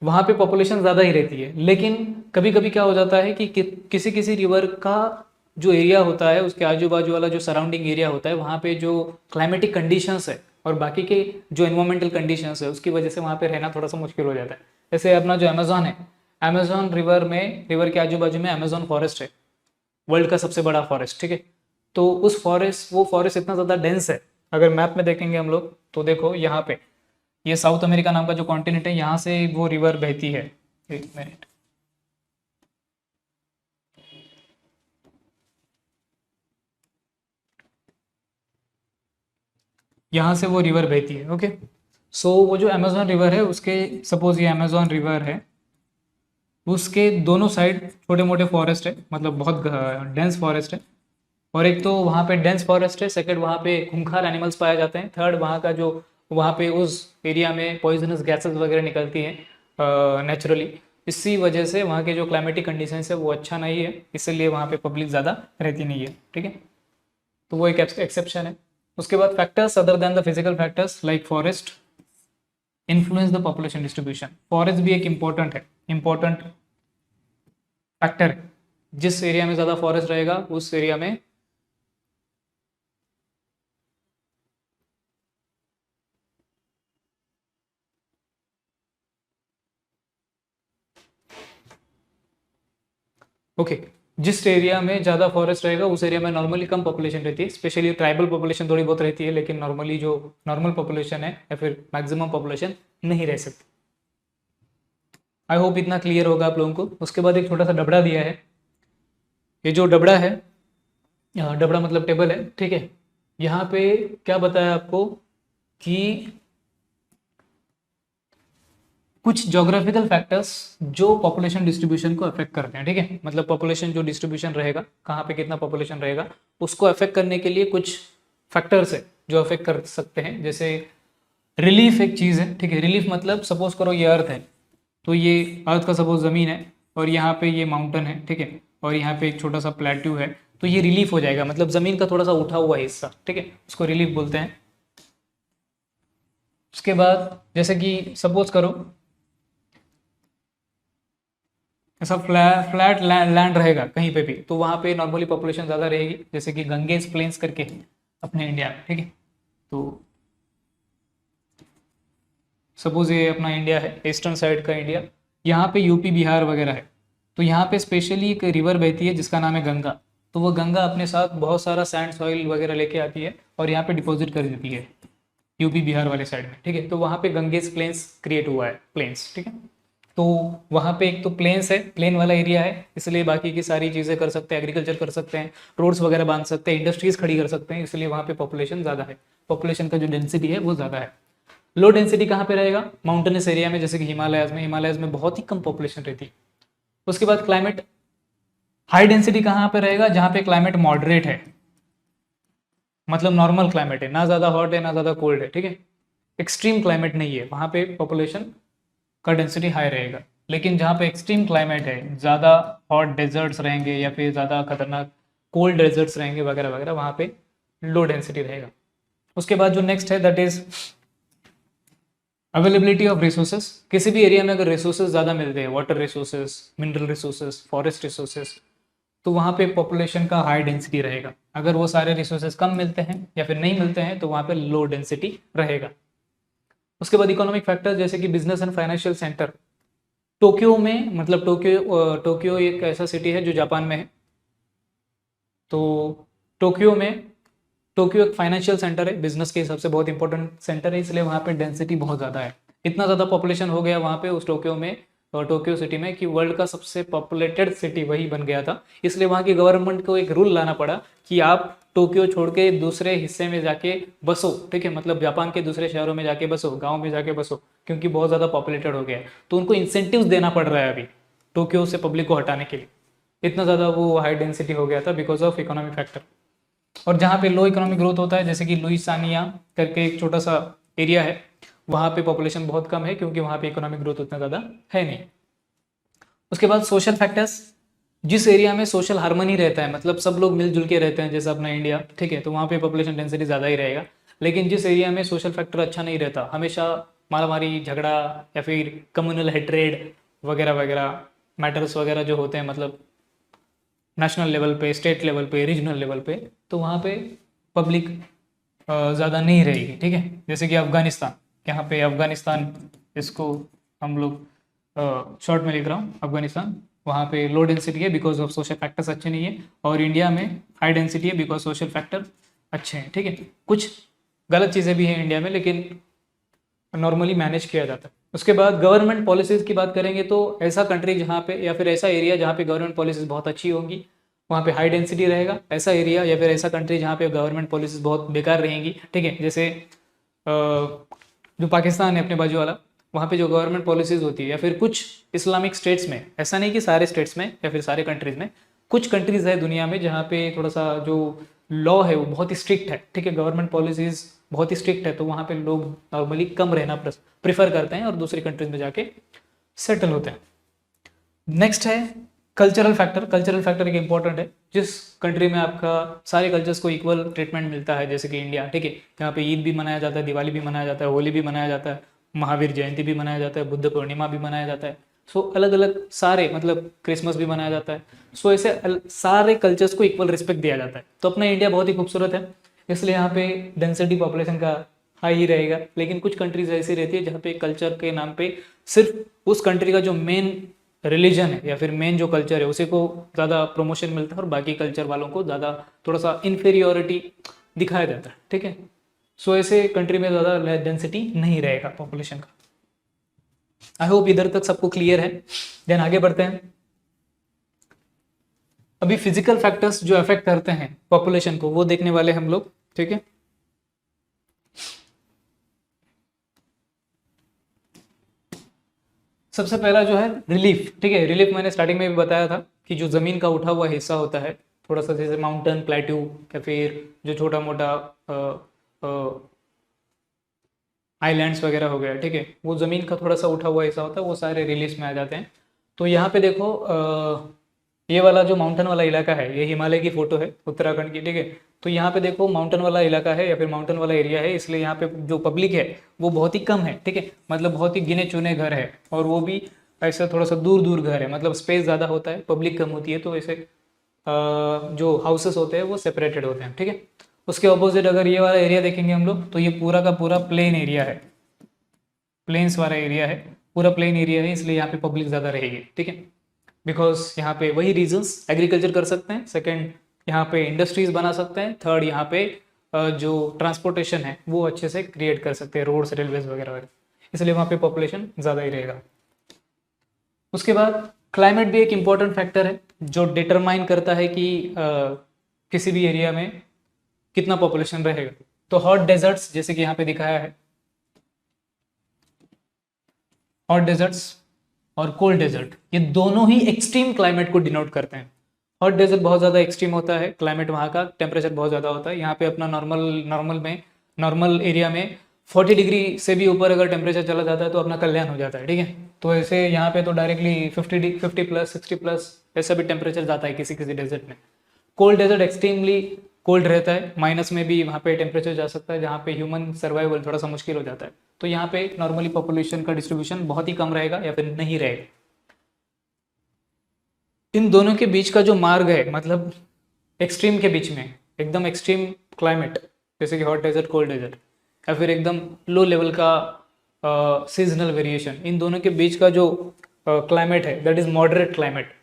वहाँ पे पॉपुलेशन ज़्यादा ही रहती है। लेकिन कभी कभी क्या हो जाता है कि किसी किसी रिवर का जो एरिया होता है उसके आजू बाजू वाला जो सराउंडिंग एरिया होता है वहाँ पे जो क्लाइमेटिक कंडीशंस है और बाकी के जो इन्वायरमेंटल कंडीशंस है उसकी वजह से वहाँ पे रहना थोड़ा सा मुश्किल हो जाता है। जैसे अपना जो अमेजोन है, अमेजोन रिवर के आजू बाजू में अमेजोन फॉरेस्ट है, वर्ल्ड का सबसे बड़ा फॉरेस्ट, ठीक है। तो वो फॉरेस्ट इतना ज़्यादा डेंस है, अगर मैप में देखेंगे हम लोग तो देखो यहाँ पे ये साउथ अमेरिका नाम का जो कॉन्टिनेंट है यहाँ से वो रिवर बहती है। एक मिनट, यहाँ से वो रिवर बहती है। ओके, सो वो जो अमेजोन रिवर है उसके, सपोज ये अमेजोन रिवर है, उसके दोनों साइड छोटे मोटे फॉरेस्ट है, मतलब बहुत डेंस फॉरेस्ट है। और एक तो वहाँ पे डेंस फॉरेस्ट है, सेकंड वहाँ पे खूंखार एनिमल्स पाए जाते हैं, थर्ड वहाँ का जो, वहाँ पे उस एरिया में पॉइजनस गैसेस वगैरह निकलती हैं नेचुरली। इसी वजह से वहाँ के जो क्लाइमेटिक कंडीशंस है वो अच्छा नहीं है, इसलिए वहाँ पे पब्लिक ज़्यादा रहती नहीं है। ठीक है, तो वो एक एक्सेप्शन है। उसके बाद factors other than the physical factors like forest influence the population distribution. Forest भी एक इम्पोर्टेंट फैक्टर है। जिस एरिया में ज़्यादा फॉरेस्ट रहेगा उस एरिया में ओके जिस एरिया में ज़्यादा फॉरेस्ट रहेगा उस एरिया में नॉर्मली कम पॉपुलेशन रहती है, स्पेशली ट्राइबल पॉपुलेशन थोड़ी बहुत रहती है, लेकिन नॉर्मली जो नॉर्मल पॉपुलेशन है या फिर मैक्सिमम पॉपुलेशन नहीं रह सकती। आई होप इतना क्लियर होगा आप लोगों को। उसके बाद एक छोटा सा डबड़ा दिया है। ये जो डबड़ा है, डबड़ा मतलब टेबल है, ठीक है। यहाँ पे क्या बताया आपको कि कुछ जोग्राफिकल फैक्टर्स जो पॉपुलेशन डिस्ट्रीब्यूशन को अफेक्ट करते हैं, ठीक है। मतलब पॉपुलेशन जो डिस्ट्रीब्यूशन रहेगा, कहाँ पे कितना पॉपुलेशन रहेगा, उसको अफेक्ट करने के लिए कुछ फैक्टर्स है जो अफेक्ट कर सकते हैं। जैसे रिलीफ एक चीज़ है, ठीक है। रिलीफ मतलब सपोज करो ये अर्थ है, तो ये अर्थ का सपोज ज़मीन है और यहाँ पे ये माउंटेन है, ठीक है, और यहाँ पे एक छोटा सा प्लेट्यू है, तो ये रिलीफ हो जाएगा, मतलब ज़मीन का थोड़ा सा उठा हुआ हिस्सा, ठीक है, उसको रिलीफ बोलते हैं। उसके बाद जैसे कि सपोज करो ऐसा फ्लैट लैंड रहेगा कहीं पे भी, तो वहाँ पे नॉर्मली पॉपुलेशन ज़्यादा रहेगी, जैसे कि गंगेज प्लेन्स करके है अपने इंडिया में, ठीक है। तो सपोज ये अपना इंडिया है, ईस्टर्न साइड का इंडिया, यहाँ पे यूपी बिहार वगैरह है, तो यहाँ पे स्पेशली एक रिवर बहती है जिसका नाम है गंगा। तो वो गंगा अपने साथ बहुत सारा सैंड सॉइल वगैरह लेके आती है और यहाँ पे डिपॉजिट कर देती है यूपी बिहार वाले साइड में, ठीक है। तो वहाँ पे गंगेज प्लेन्स क्रिएट हुआ है, प्लेन्स, ठीक है। तो वहाँ पे एक तो प्लेन्स है, प्लेन वाला एरिया है, इसलिए बाकी की सारी चीज़ें कर सकते हैं, एग्रीकल्चर कर सकते हैं, रोड्स वगैरह बांध सकते हैं, इंडस्ट्रीज खड़ी कर सकते हैं, इसलिए वहाँ पे पॉपुलेशन ज़्यादा है, पॉपुलेशन का जो डेंसिटी है वो ज़्यादा है। लो डेंसिटी कहाँ पे रहेगा? माउंटेनस एरिया में, जैसे कि हिमालयज में बहुत ही कम पॉपुलेशन रहती है। उसके बाद क्लाइमेट हाई डेंसिटी कहाँ पे रहेगा? जहाँ पे क्लाइमेट मॉडरेट है, मतलब नॉर्मल क्लाइमेट है, ना ज़्यादा हॉट है ना ज़्यादा कोल्ड है, ठीक है, एक्सट्रीम क्लाइमेट नहीं है, वहाँ पे पॉपुलेशन का डेंसिटी हाई रहेगा। लेकिन जहाँ पे एक्सट्रीम क्लाइमेट है, ज़्यादा हॉट डेजर्ट्स रहेंगे या फिर ज़्यादा खतरनाक कोल्ड डेजर्ट्स रहेंगे वगैरह वगैरह, वहाँ पे लो डेंसिटी रहेगा। उसके बाद जो नेक्स्ट है that is availability of resources. किसी भी एरिया में अगर रिसोर्सेज ज़्यादा मिलते हैं, water resources, mineral resources, forest resources, तो वहाँ पे पॉपुलेशन का हाई डेंसिटी रहेगा। अगर वो सारे रिसोर्सेज कम मिलते हैं या फिर नहीं मिलते हैं तो वहाँ पे लो डेंसिटी रहेगा। उसके बाद इकोनॉमिक फैक्टर जैसे कि business and financial centre. Tokyo में, मतलब टोक्यो एक ऐसा सिटी है जो जापान में है, तो टोक्यो में, टोक्यो एक फाइनेंशियल सेंटर है, बिजनेस के हिसाब से बहुत इंपॉर्टेंट सेंटर है, इसलिए वहाँ पे डेंसिटी बहुत ज़्यादा है। इतना ज़्यादा पॉपुलेशन हो गया वहाँ पे उस टोक्यो में, और टोक्यो सिटी में, कि वर्ल्ड का सबसे पॉपुलेटेड सिटी वही बन गया था। इसलिए वहाँ की गवर्नमेंट को एक रूल लाना पड़ा कि आप टोक्यो छोड़ के दूसरे हिस्से में जाके बसो, ठीक है, मतलब जापान के दूसरे शहरों में जाके बसो, गाँव में जाके बसो, क्योंकि बहुत ज़्यादा पॉपुलेटेड हो गया है। तो उनको इंसेंटिव्स देना पड़ रहा है अभी टोक्यो से पब्लिक को हटाने के लिए, इतना ज़्यादा वो हाई डेंसिटी हो गया था बिकॉज ऑफ इकोनॉमिक फैक्टर। और जहाँ पे लो इकोनॉमिक ग्रोथ होता है, जैसे कि लुइसानिया करके एक छोटा सा एरिया है, वहाँ पे पॉपुलेशन बहुत कम है क्योंकि वहाँ पे इकोनॉमिक ग्रोथ उतना ज़्यादा है नहीं। उसके बाद सोशल फैक्टर्स। जिस एरिया में सोशल हार्मनी रहता है, मतलब सब लोग मिलजुल के रहते हैं, जैसे अपना इंडिया, ठीक है, तो वहाँ पे पॉपुलेशन डेंसिटी ज़्यादा ही रहेगा। लेकिन जिस एरिया में सोशल फैक्टर अच्छा नहीं रहता, हमेशा मारामारी झगड़ा या फिर कम्युनल हेट्रेड वगैरह वगैरह मैटर्स वगैरह जो होते हैं, मतलब नेशनल लेवल पे, स्टेट लेवल पे, रीजनल लेवल पे, तो वहाँ पे पब्लिक ज़्यादा नहीं रहेगी, ठीक है। जैसे कि अफ़गानिस्तान, यहाँ पे अफ़गानिस्तान, इसको हम लोग शॉर्ट में लिख रहा हूँ, अफ़गानिस्तान, वहाँ पे लो डेंसिटी है बिकॉज ऑफ सोशल फैक्टर्स अच्छे नहीं है, और इंडिया में हाई डेंसिटी है बिकॉज सोशल फैक्टर अच्छे हैं, ठीक है। कुछ गलत चीज़ें भी हैं इंडिया में, लेकिन नॉर्मली मैनेज किया जाता है। उसके बाद गवर्नमेंट पॉलिसीज़ की बात करेंगे तो ऐसा कंट्री जहाँ पे, या फिर ऐसा एरिया जहाँ पे गवर्नमेंट पॉलिसीज़ बहुत अच्छी होंगी, वहाँ पे हाई डेंसिटी रहेगा। ऐसा एरिया या फिर ऐसा कंट्री जहाँ पे गवर्नमेंट पॉलिसीज़ बहुत बेकार रहेंगी, ठीक है, जैसे जो पाकिस्तान है अपने बाजू वाला, वहाँ पे जो गवर्नमेंट पॉलिसीज़ होती है, या फिर कुछ इस्लामिक स्टेट्स में, ऐसा नहीं कि सारे स्टेट्स में या फिर सारे कंट्रीज़ में, कुछ कंट्रीज़ है दुनिया में जहाँ पे थोड़ा सा जो लॉ है वो बहुत ही स्ट्रिक्ट है, ठीक है, गवर्नमेंट पॉलिसीज़ बहुत ही स्ट्रिक्ट है, तो वहाँ पे लोग नॉर्मली कम रहना प्रेफर करते हैं और दूसरी कंट्रीज़ में जाके सेटल होते हैं। नेक्स्ट है कल्चरल फैक्टर। कल्चरल फैक्टर एक इंपॉर्टेंट है, जिस कंट्री में आपका सारे कल्चर्स को इक्वल ट्रीटमेंट मिलता है, जैसे कि इंडिया, ठीक है, यहाँ पे ईद भी मनाया जाता है, दिवाली भी मनाया जाता है, होली भी मनाया जाता है, महावीर जयंती भी मनाया जाता है, बुद्ध पूर्णिमा भी मनाया जाता है। सो अलग अलग सारे, मतलब क्रिसमस भी मनाया जाता है। सो ऐसे सारे कल्चर्स को इक्वल रिस्पेक्ट दिया जाता है। तो अपना इंडिया बहुत ही खूबसूरत है, इसलिए यहाँ पे डेंसिटी पॉपुलेशन का हाई ही रहेगा। लेकिन कुछ कंट्रीज ऐसी रहती है जहाँ पे कल्चर के नाम पे सिर्फ उस कंट्री का जो मेन रिलीजन है या फिर मेन जो कल्चर है उसी को ज़्यादा प्रमोशन मिलता है और बाकी कल्चर वालों को ज़्यादा थोड़ा सा इन्फीरियोरिटी दिखाया जाता है, ठीक है। सो ऐसे कंट्री में ज़्यादा डेंसिटी नहीं रहेगा पॉपुलेशन का। आई होप इधर तक सबको क्लियर है। देन आगे बढ़ते हैं। अभी फिजिकल फैक्टर्स जो अफेक्ट करते हैं पॉपुलेशन को वो देखने वाले हम लोग, ठीक है। सबसे पहला जो है रिलीफ, ठीक है। रिलीफ मैंने स्टार्टिंग में भी बताया था कि जो ज़मीन का उठा हुआ हिस्सा होता है, थोड़ा सा जैसे माउंटेन, प्लेट्यू, या फिर जो छोटा मोटा आइलैंड्स वगैरह हो गया, ठीक है, वो ज़मीन का थोड़ा सा उठा हुआ हिस्सा होता है, वो सारे रिलीफ में आ जाते हैं। तो यहाँ पे देखो ये वाला जो माउंटेन वाला इलाका है, ये हिमालय की फ़ोटो है उत्तराखंड की, ठीक है। तो यहाँ पे देखो माउंटेन वाला इलाका है या फिर माउंटेन वाला एरिया है, इसलिए यहाँ पे जो पब्लिक है वो बहुत ही कम है, ठीक है। मतलब बहुत ही गिने चुने घर है, और वो भी ऐसा थोड़ा सा दूर दूर घर है, मतलब स्पेस ज़्यादा होता है, पब्लिक कम होती है, तो ऐसे जो हाउसेस होते हैं वो सेपरेटेड होते हैं, ठीक है। उसके ऑपोजिट अगर ये वाला एरिया देखेंगे हम लोग, तो ये पूरा का पूरा प्लेन एरिया है, प्लेन्स वाला एरिया है, पूरा प्लेन एरिया है, इसलिए यहाँ पे पब्लिक ज़्यादा रहेगी, ठीक है। बिकॉज यहाँ पे वही रीजंस, एग्रीकल्चर कर सकते हैं, सेकंड यहाँ पे इंडस्ट्रीज बना सकते हैं, थर्ड यहाँ पे जो ट्रांसपोर्टेशन है वो अच्छे से क्रिएट कर सकते हैं, रोड्स, रेलवेज वगैरह वगैरह, इसलिए वहाँ पे पॉपुलेशन ज़्यादा ही रहेगा। उसके बाद क्लाइमेट भी एक इम्पॉर्टेंट फैक्टर है जो डिटरमाइन करता है कि किसी भी एरिया में कितना पॉपुलेशन रहेगा। तो हॉट डेजर्ट्स जैसे कि यहाँ पे दिखाया है, हॉट डेजर्ट्स और कोल्ड डेजर्ट, ये दोनों ही एक्सट्रीम क्लाइमेट को डिनोट करते हैं। हॉट डेजर्ट बहुत ज़्यादा एक्सट्रीम होता है क्लाइमेट, वहाँ का टेम्परेचर बहुत ज़्यादा होता है। यहाँ पे अपना नॉर्मल एरिया में 40 डिग्री से भी ऊपर अगर टेम्परेचर चला जाता है तो अपना कल्याण हो जाता है, ठीक है। तो ऐसे यहाँ पे तो डायरेक्टली 50 प्लस 60 प्लस ऐसा भी टेम्परेचर जाता है किसी किसी डेजर्ट में। कोल्ड डेजर्ट एक्सट्रीमली कोल्ड रहता है, माइनस में भी वहाँ पे टेम्परेचर जा सकता है, जहाँ पे ह्यूमन सर्वाइवल थोड़ा सा मुश्किल हो जाता है। तो यहाँ पे नॉर्मली पॉपुलेशन का डिस्ट्रीब्यूशन बहुत ही कम रहेगा या फिर नहीं रहेगा। इन दोनों के बीच का जो मार्ग है, मतलब एक्सट्रीम के बीच में एकदम एक्सट्रीम क्लाइमेट जैसे कि हॉट डेजर्ट, कोल्ड डेजर्ट, या फिर एकदम लो लेवल का सीजनल वेरिएशन, इन दोनों के बीच का जो क्लाइमेट है दैट इज मॉडरेट क्लाइमेट।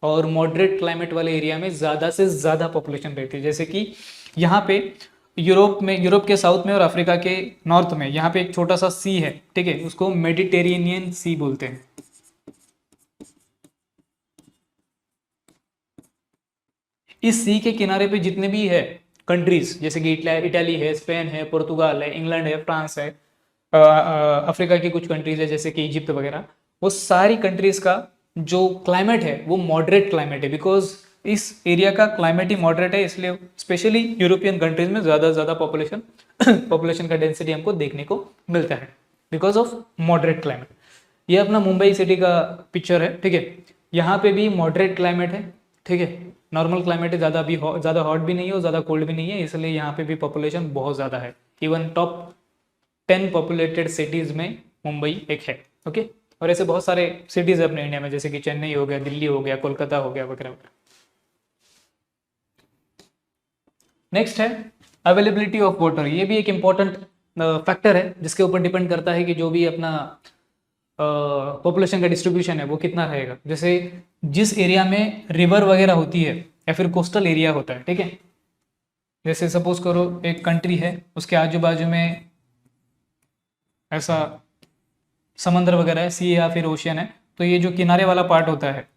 और मॉडरेट क्लाइमेट वाले एरिया में ज़्यादा से ज़्यादा पॉपुलेशन रहती है, जैसे कि यहाँ पे यूरोप के साउथ में और अफ्रीका के नॉर्थ में यहाँ पे एक छोटा सा सी है, ठीक है, उसको मेडिटेरेनियन सी बोलते हैं। इस सी के किनारे पे जितने भी है कंट्रीज, जैसे कि इटाली है, स्पेन है, पुर्तगाल है, इंग्लैंड है, फ्रांस है, अफ्रीका की कुछ कंट्रीज है जैसे कि इजिप्ट वगैरह, वो सारी कंट्रीज का जो क्लाइमेट है वो मॉडरेट क्लाइमेट है। बिकॉज इस एरिया का क्लाइमेट ही मॉडरेट है, इसलिए स्पेशली यूरोपियन कंट्रीज में ज़्यादा से ज़्यादा पॉपुलेशन का डेंसिटी हमको देखने को मिलता है बिकॉज ऑफ मॉडरेट क्लाइमेट। ये अपना मुंबई सिटी का पिक्चर है, ठीक है। यहाँ पे भी मॉडरेट क्लाइमेट है, ठीक है, नॉर्मल क्लाइमेट है, ज़्यादा हॉट भी नहीं है और ज़्यादा कोल्ड भी नहीं है, इसलिए यहाँ पे भी पॉपुलेशन बहुत ज़्यादा है। इवन टॉप 10 पॉपुलेटेड सिटीज़ में मुंबई एक है, ओके। और ऐसे बहुत सारे सिटीज़ है अपने इंडिया में, जैसे कि चेन्नई हो गया, दिल्ली हो गया, कोलकाता हो गया वगैरह वगैरह। नेक्स्ट है अवेलेबिलिटी ऑफ वाटर। ये भी एक इम्पॉर्टेंट फैक्टर है जिसके ऊपर डिपेंड करता है कि जो भी अपना पॉपुलेशन का डिस्ट्रीब्यूशन है वो कितना रहेगा। जैसे जिस एरिया में रिवर वगैरह होती है या फिर कोस्टल एरिया होता है, ठीक है, जैसे सपोज करो एक कंट्री है, उसके आजू बाजू में ऐसा समंदर वगैरह है, सी या फिर ओशियन है, तो ये जो किनारे वाला पार्ट होता है,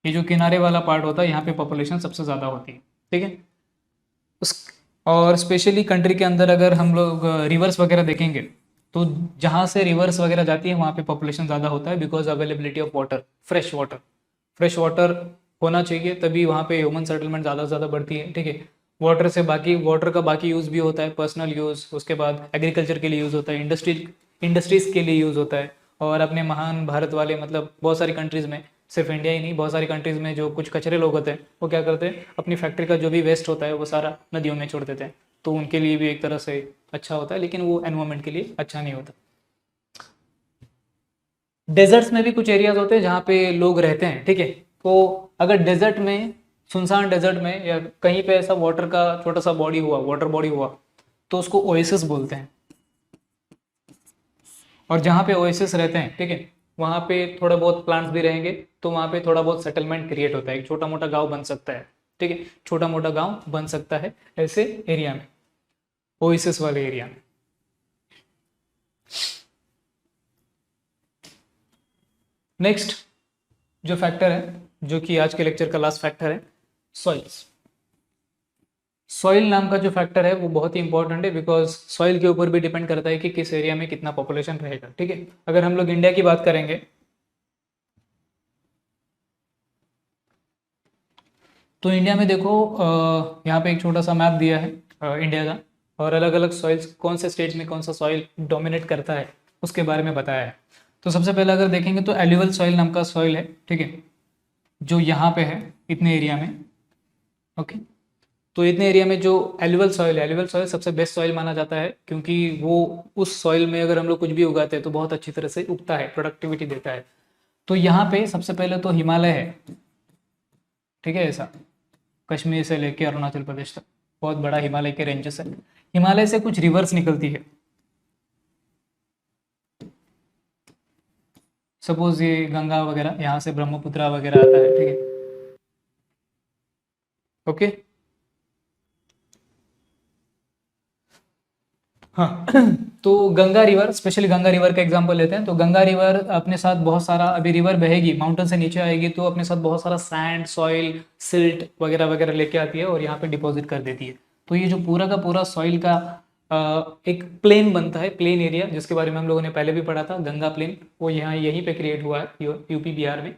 ये जो किनारे वाला पार्ट होता है यहाँ पे पॉपुलेशन सबसे ज़्यादा होती है, ठीक है। और स्पेशली कंट्री के अंदर अगर हम लोग रिवर्स वगैरह देखेंगे तो जहाँ से रिवर्स वगैरह जाती है वहाँ पे पॉपुलेशन ज़्यादा होता है, because availability of water, fresh water होना चाहिए, तभी वहाँ पे ह्यूमन सेटलमेंट ज़्यादा से ज़्यादा बढ़ती है। ठीक है, वाटर का बाकी यूज़ भी होता है, पर्सनल यूज़, उसके बाद एग्रीकल्चर के लिए यूज़ होता है, इंडस्ट्रीज़ के लिए यूज़ होता है। और अपने महान भारत वाले मतलब बहुत सारी कंट्रीज़ में, सिर्फ इंडिया ही नहीं, बहुत सारी कंट्रीज़ में जो कुछ कचरे लोग होते हैं वो क्या करते हैं, अपनी फैक्ट्री का जो भी वेस्ट होता है वो सारा नदियों में छोड़ देते हैं। तो उनके लिए भी एक तरह से अच्छा होता है, लेकिन वो एनवायरनमेंट के लिए अच्छा नहीं होता। डेजर्ट्स में भी कुछ एरियाज होते हैं जहाँ पे लोग रहते हैं। ठीक है, तो अगर डेजर्ट में, सुनसान डेजर्ट में या कहीं पे ऐसा वाटर का छोटा सा बॉडी हुआ, वाटर बॉडी हुआ, तो उसको ओएसिस बोलते हैं। और जहाँ पे ओएसिस रहते हैं, ठीक है, वहाँ पे थोड़ा बहुत प्लांट्स भी रहेंगे, तो वहाँ पे थोड़ा बहुत सेटलमेंट क्रिएट होता है, एक छोटा मोटा गांव बन सकता है। ठीक है, छोटा मोटा गांव बन सकता है ऐसे एरिया में, ओएसिस वाले एरिया में। नेक्स्ट जो फैक्टर है, जो कि आज के लेक्चर का लास्ट फैक्टर है, सॉइल्स। सॉइल नाम का जो फैक्टर है वो बहुत ही इंपॉर्टेंट है, बिकॉज सॉइल के ऊपर भी डिपेंड करता है कि किस एरिया में कितना पॉपुलेशन रहेगा। ठीक है, अगर हम लोग इंडिया की बात करेंगे तो इंडिया में देखो, यहाँ पे एक छोटा सा मैप दिया है इंडिया का, और अलग अलग सॉइल्स, कौन से स्टेट में कौन सा सॉइल डोमिनेट करता है उसके बारे में बताया है। तो सबसे पहले अगर देखेंगे तो एल्यूवल सॉइल नाम का सॉइल है। ठीक है, जो यहाँ पे है इतने एरिया में। ओके, तो इतने एरिया में जो एल्यूवल सॉइल है, एल्यूवल सॉइल सबसे बेस्ट सॉइल माना जाता है, क्योंकि वो उस सॉइल में अगर हम लोग कुछ भी उगाते हैं तो बहुत अच्छी तरह से उगता है, प्रोडक्टिविटी देता है। तो यहाँ पे सबसे पहले तो हिमालय है। ठीक है, ऐसा कश्मीर से लेके अरुणाचल प्रदेश तक बहुत बड़ा हिमालय के रेंजेस है। हिमालय से कुछ रिवर्स निकलती है, सपोज ये गंगा वगैरह, यहाँ से ब्रह्मपुत्र वगैरह आता है। ठीक है, ओके, हाँ। तो Ganga river, specially Ganga river का एग्जांपल लेते हैं, तो गंगा रिवर अपने साथ बहुत सारा, अभी रिवर बहेगी माउंटेन से नीचे आएगी तो अपने साथ बहुत सारा सैंड, सॉइल, सिल्ट वगैरह वगैरह लेके आती है और यहाँ पे डिपॉजिट कर देती है। तो ये जो पूरा का पूरा सॉइल का एक प्लेन बनता है, प्लेन एरिया, जिसके बारे में हम लोगों ने पहले भी पढ़ा था, गंगा प्लेन, वो यहाँ यहीं पे क्रिएट हुआ है यूपी बिहार में।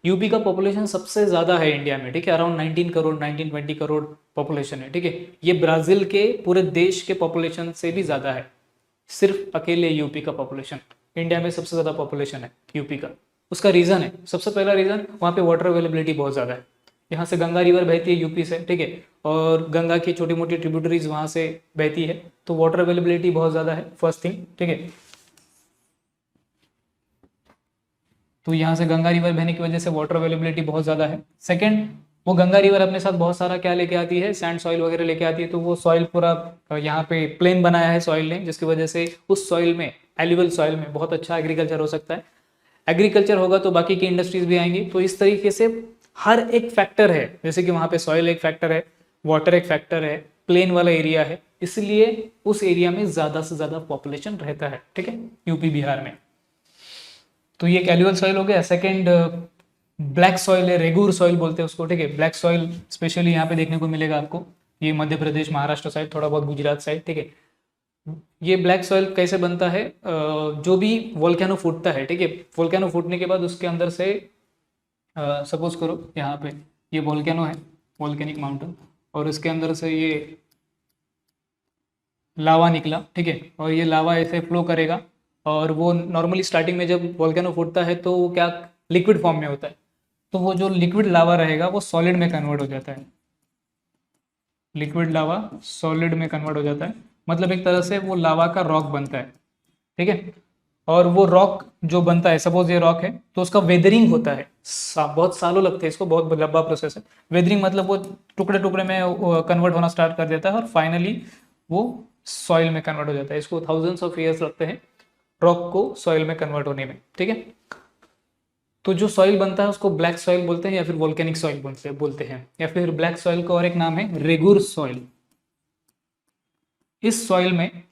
यूपी का पॉपुलेशन सबसे ज़्यादा है इंडिया में। ठीक है, अराउंड 19 करोड़, 19-20 करोड़ पॉपुलेशन है। ठीक है, ये ब्राज़ील के पूरे देश के पॉपुलेशन से भी ज़्यादा है, सिर्फ अकेले यूपी का पॉपुलेशन। इंडिया में सबसे ज़्यादा पॉपुलेशन है यूपी का। उसका रीज़न है, सबसे पहला रीज़न, वहाँ पे वाटर अवेलेबिलिटी बहुत ज़्यादा है। यहाँ से गंगा रिवर बहती है यूपी से। ठीक है, और गंगा की छोटी मोटी ट्रिब्यूटरीज वहाँ से बहती है, तो वाटर अवेलेबिलिटी बहुत ज़्यादा है, फर्स्ट थिंग। ठीक है, तो यहाँ से गंगा रिवर बहने की वजह से वाटर अवेलेबिलिटी बहुत ज़्यादा है। सेकंड, वो गंगा रिवर अपने साथ बहुत सारा क्या लेके आती है, सैंड सॉइल वगैरह लेके आती है, तो वो सॉइल पूरा यहाँ पे प्लेन बनाया है सॉइल ने, जिसकी वजह से उस सॉइल में, एल्यूवल सॉइल में बहुत अच्छा एग्रीकल्चर हो सकता है। एग्रीकल्चर होगा तो बाकी की इंडस्ट्रीज भी आएंगी। तो इस तरीके से हर एक फैक्टर है, जैसे कि वहाँ पे सॉइल एक फैक्टर है, वाटर एक फैक्टर है, प्लेन वाला एरिया है, इसलिए उस एरिया में ज़्यादा से ज़्यादा पॉपुलेशन रहता है। ठीक है, यूपी बिहार में। तो ये कैल्युअल सॉइल हो गया। सेकेंड, ब्लैक सॉइल है, रेगुर सॉइल बोलते हैं उसको। ठीक है, ब्लैक सॉइल स्पेशली यहाँ पे देखने को मिलेगा आपको, ये मध्य प्रदेश, महाराष्ट्र साइड, थोड़ा बहुत गुजरात साइड। ठीक है, ये ब्लैक सॉइल कैसे बनता है, जो भी वोल्केनो फूटता है, ठीक है, वोल्केनो फूटने के बाद उसके अंदर से, सपोज करो यहाँ पे ये वोल्केनो है, वोल्केनिक माउंटेन, और उसके अंदर से ये लावा निकला। ठीक है, और ये लावा ऐसे फ्लो करेगा, और वो नॉर्मली स्टार्टिंग में जब वोल्केनो फूटता है तो वो क्या, लिक्विड फॉर्म में होता है, तो वो जो लिक्विड लावा रहेगा वो सॉलिड में कन्वर्ट हो जाता है, लिक्विड लावा सॉलिड में कन्वर्ट हो जाता है, मतलब एक तरह से वो लावा का रॉक बनता है। ठीक है, और वो रॉक जो बनता है, सपोज ये रॉक है, तो उसका वेदरिंग होता है, बहुत सालों लगते हैं इसको, बहुत लंबा प्रोसेस है। वेदरिंग मतलब वो टुकड़े टुकड़े में कन्वर्ट होना स्टार्ट कर देता है, और फाइनली वो सॉइल में कन्वर्ट हो जाता है। इसको थाउजेंड्स ऑफ ईयर्स लगते हैं रॉक को सॉइल में कन्वर्ट होने में। ठीक है, तो जो सॉइल बनता है उसको ब्लैक सॉइल बोलते हैं, या फिर वोल्केनिक सॉइल बोलते हैं, या फिर ब्लैक सॉइल का और एक नाम है रेगुर सॉइल। इस सॉइल में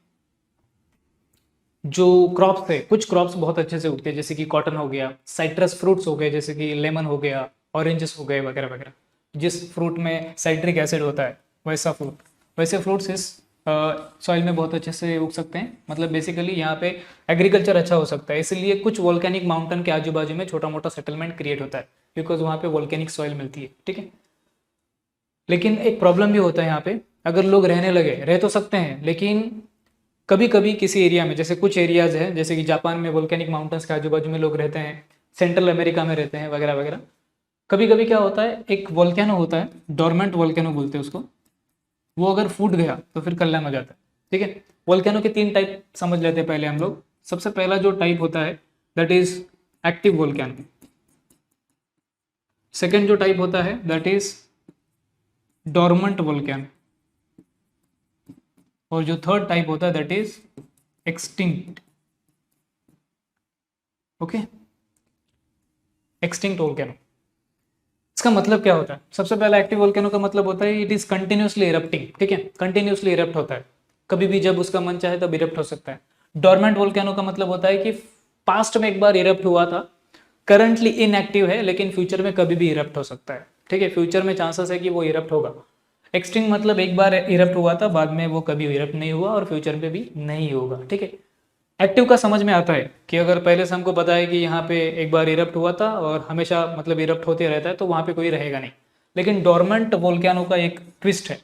जो क्रॉप्स है, कुछ क्रॉप्स बहुत अच्छे से उगते हैं, जैसे कि कॉटन हो गया, साइट्रस फ्रूट्स हो गए, जैसे कि लेमन हो गया, ऑरेंजेस हो गए वगैरह वगैरह, जिस फ्रूट में साइट्रिक एसिड होता है वैसा फ्रूट, वैसे फ्रूट्स इस सॉइल में बहुत अच्छे से उग सकते हैं, मतलब बेसिकली यहाँ पे एग्रीकल्चर अच्छा हो सकता है। इसलिए कुछ वोल्केनिक माउंटेन के आजू बाजू में छोटा मोटा सेटलमेंट क्रिएट होता है, बिकॉज वहाँ पे वोल्केनिक सॉइल मिलती है, ठीक है। लेकिन एक प्रॉब्लम भी होता है यहाँ पे, अगर लोग रहने लगे, रह तो सकते हैं, लेकिन कभी कभी किसी एरिया में, जैसे कुछ एरियाज है, जैसे कि जापान में वोल्केनिक माउंटेन्स के आजू बाजू में लोग रहते हैं, सेंट्रल अमेरिका में रहते हैं वगैरह वगैरह। कभी कभी क्या होता है, एक वोल्केनो होता है, डोरमेंट वोल्केनो बोलते हैं उसको, वो अगर फूट गया तो फिर कल्याण हो जाता है, ठीक है। वोल्केनो के 3 टाइप समझ लेते हैं पहले हम लोग। सबसे पहला जो टाइप होता है that is active volcano. Second जो टाइप होता है दैट इज डोरमेंट वोल्केनो। और जो थर्ड टाइप होता है that is extinct. Okay, extinct volcano. इसका मतलब क्या होता है? सबसे पहला एक्टिव वोल्केनो का मतलब होता है इट इज कंटिन्यूसली इरप्टिंग, ठीक है, कंटिन्यूसली इरप्ट होता है, कभी भी जब उसका मन चाहे तब इरप्ट हो सकता है। डोरमेंट वोल्केनो का मतलब होता है कि पास्ट में एक बार इरप्ट हुआ था, करंटली इनएक्टिव है, लेकिन फ्यूचर में कभी भी इरप्ट हो सकता है, ठीक है, फ्यूचर में चांसेस है कि वो इरप्ट होगा। एक्सटिंक्ट मतलब एक बार इरप्ट हुआ था, बाद में वो कभी इरप्ट नहीं हुआ और फ्यूचर में भी नहीं होगा, ठीक है। एक्टिव का समझ में आता है कि अगर पहले से हमको पता है कि यहाँ पे एक बार इरप्ट हुआ था और हमेशा मतलब इरप्ट होते रहता है, तो वहाँ पे कोई रहेगा नहीं। लेकिन डोरमेंट वोल्केनो का एक ट्विस्ट है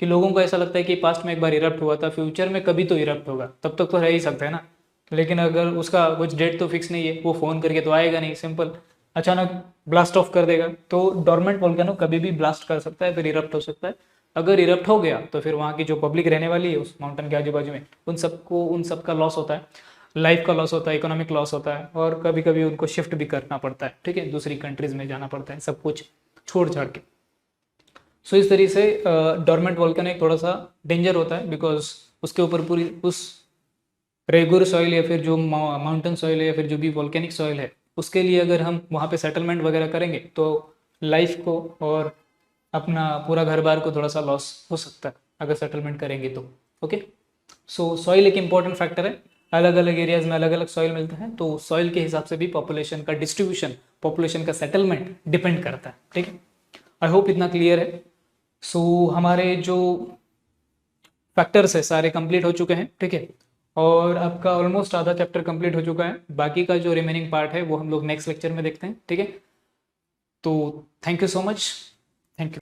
कि लोगों को ऐसा लगता है कि पास्ट में एक बार इरप्ट हुआ था, फ्यूचर में कभी तो इरप्ट होगा, तब तक तो रह ही सकता है ना। लेकिन अगर उसका कुछ डेट तो फिक्स नहीं है, वो फ़ोन करके तो आएगा नहीं, सिंपल अचानक ब्लास्ट ऑफ कर देगा। तो डोरमेंट वोल्केनो कभी भी ब्लास्ट कर सकता है, फिर इरप्ट हो सकता है। अगर इरप्ट हो गया तो फिर वहाँ की जो पब्लिक रहने वाली है उस माउंटेन के आजू बाजू में, उन सबका लॉस होता है, लाइफ का लॉस होता है, इकोनॉमिक लॉस होता है, और कभी कभी उनको शिफ्ट भी करना पड़ता है, ठीक है, दूसरी कंट्रीज में जाना पड़ता है, सब कुछ छोड़ छाड़ के। सो इस तरीके से डोरमेंट वोल्केनो एक थोड़ा सा डेंजर होता है, बिकॉज उसके ऊपर पूरी उस रेगुलर सॉइल या फिर जो माउंटेन सॉइल है या फिर जो भी वोल्केनिक सॉइल है, उसके लिए अगर हम वहाँ पे सेटलमेंट वगैरह करेंगे तो लाइफ को और अपना पूरा घर बार को थोड़ा सा लॉस हो सकता है अगर सेटलमेंट करेंगे तो। ओके, सो सॉइल एक इंपॉर्टेंट फैक्टर है। अलग अलग एरियाज में अलग अलग सॉइल मिलता है, तो सॉइल के हिसाब से भी पॉपुलेशन का डिस्ट्रीब्यूशन, पॉपुलेशन का सेटलमेंट डिपेंड करता है, ठीक है। आई होप इतना क्लियर है। सो हमारे जो फैक्टर्स है सारे कंप्लीट हो चुके हैं, ठीक है, और आपका ऑलमोस्ट आधा चैप्टर कंप्लीट हो चुका है। बाकी का जो रिमेनिंग पार्ट है वो हम लोग नेक्स्ट लेक्चर में देखते हैं, ठीक है। तो थैंक यू सो मच।